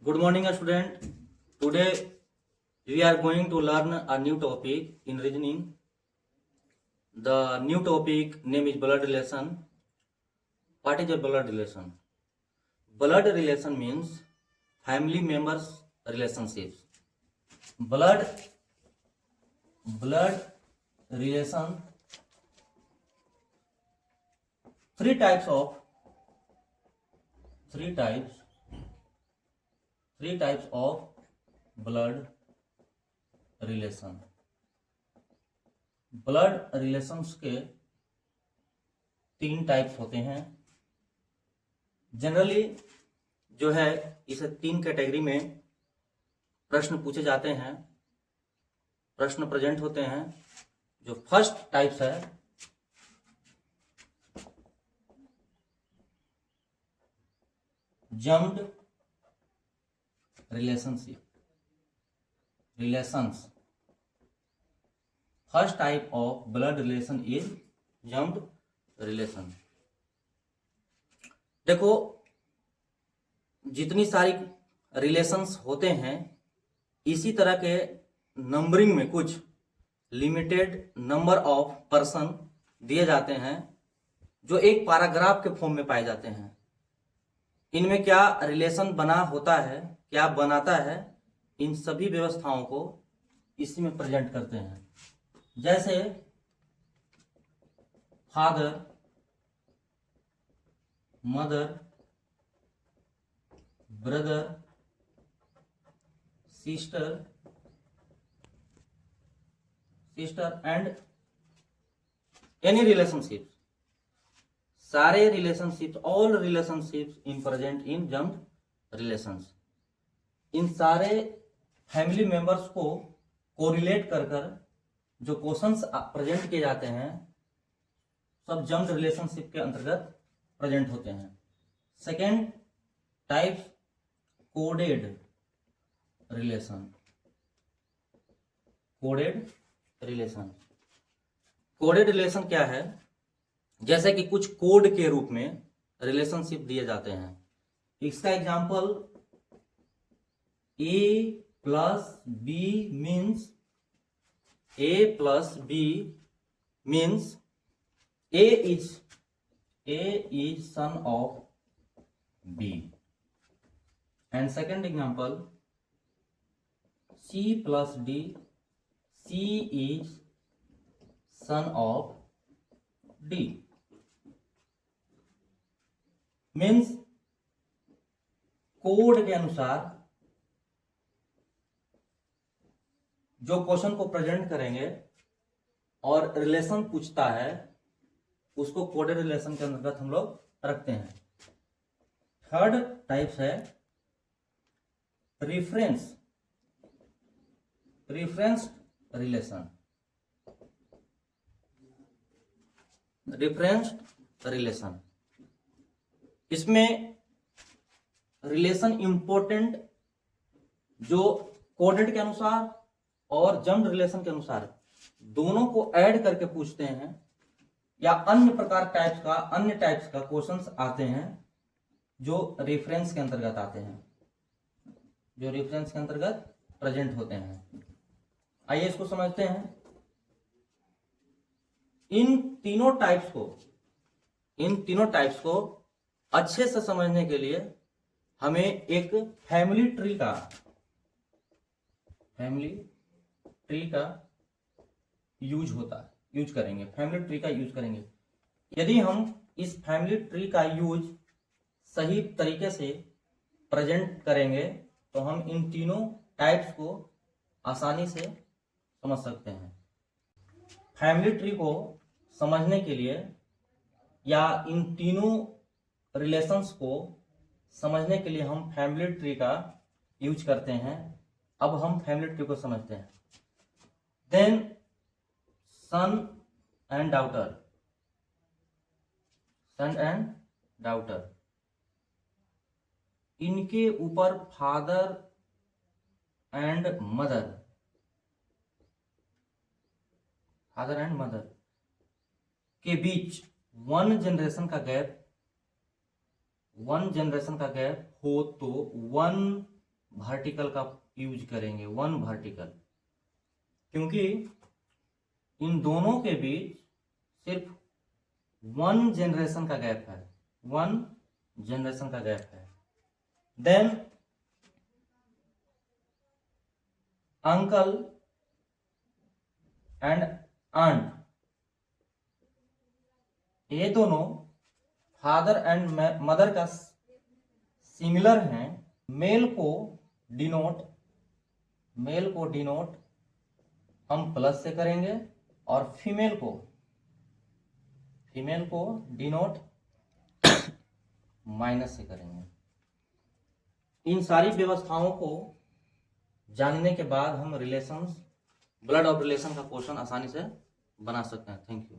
Good morning, student. Today we are going to learn a new topic in reasoning. The new topic name is blood relation. What is a blood relation? Blood relation means family members relationships. Blood relation. Three types of blood relation. Blood relations के तीन types होते हैं. Generally जो है इसे तीन category में प्रश्न पूछे जाते हैं, प्रश्न प्रेजेंट होते हैं. जो फर्स्ट टाइप्स है जम्ड relations. First type of blood relation is जम्ड रिलेशन. देखो, जितनी सारी रिलेशंस होते हैं इसी तरह के नंबरिंग में कुछ लिमिटेड नंबर ऑफ पर्सन दिए जाते हैं जो एक पैराग्राफ के फॉर्म में पाए जाते हैं. इनमें क्या रिलेशन बना होता है, क्या बनाता है, इन सभी व्यवस्थाओं को इसी में प्रेजेंट करते हैं. जैसे father, mother, brother, sister and any relationship. सारे relationship, all relationships in present in जम्ड रिलेशंस. इन सारे फैमिली मेंबर्स को कोरिलेट कर जो क्वेश्चंस प्रेजेंट किए जाते हैं सब जम्ड रिलेशनशिप के अंतर्गत प्रेजेंट होते हैं. Second type coded relation. Coded relation क्या है? जैसे कि कुछ कोड के रूप में रिलेशनशिप दिए जाते हैं. इसका example A plus B means A is son of B. And second example, C plus D, C is son of D. Means code के अनुसार जो क्वेश्चन को प्रेजेंट करेंगे और रिलेशन पूछता है उसको कोडेड रिलेशन के अंतर्गत हम लोग रखते हैं. थर्ड टाइप्स है रेफरेंस रिलेशन. इसमें रिलेशन इंपॉर्टेंट जो कोडेड के अनुसार और जम्ड रिलेशन के अनुसार दोनों को ऐड करके पूछते हैं, या अन्य प्रकार अन्य टाइप्स का क्वेश्चंस आते हैं जो रेफरेंस के अंतर्गत आते हैं, जो रेफरेंस के अंतर्गत प्रेजेंट होते हैं. आइए इसको समझते हैं. इन तीनों टाइप्स को अच्छे से समझने के लिए हमें एक फैमिली ट्री का यूज करेंगे. फैमिली ट्री का यूज करेंगे. यदि हम इस फैमिली ट्री का यूज सही तरीके से प्रेजेंट करेंगे तो हम इन तीनों टाइप्स को आसानी से समझ सकते हैं. फैमिली ट्री को समझने के लिए या इन तीनों रिलेशंस को समझने के लिए हम फैमिली ट्री का यूज करते हैं. अब हम फैमिली ट्री को समझते हैं. देन सन एंड डाउटर, इनके ऊपर फादर एंड मदर के बीच वन जनरेशन का गैप हो तो वन वर्टिकल का यूज करेंगे, 1 वर्टिकल, क्योंकि इन दोनों के बीच सिर्फ 1 जनरेशन का गैप है, 1 जनरेशन का गैप है। देन अंकल एंड आंट, ये दोनों फादर एंड मदर का सिमिलर हैं। मेल को डिनोट हम प्लस से करेंगे और फीमेल को डिनोट माइनस से करेंगे। इन सारी व्यवस्थाओं को जानने के बाद हम रिलेशंस, ब्लड ऑफ रिलेशन का क्वेश्चन आसानी से बना सकते हैं। Thank you.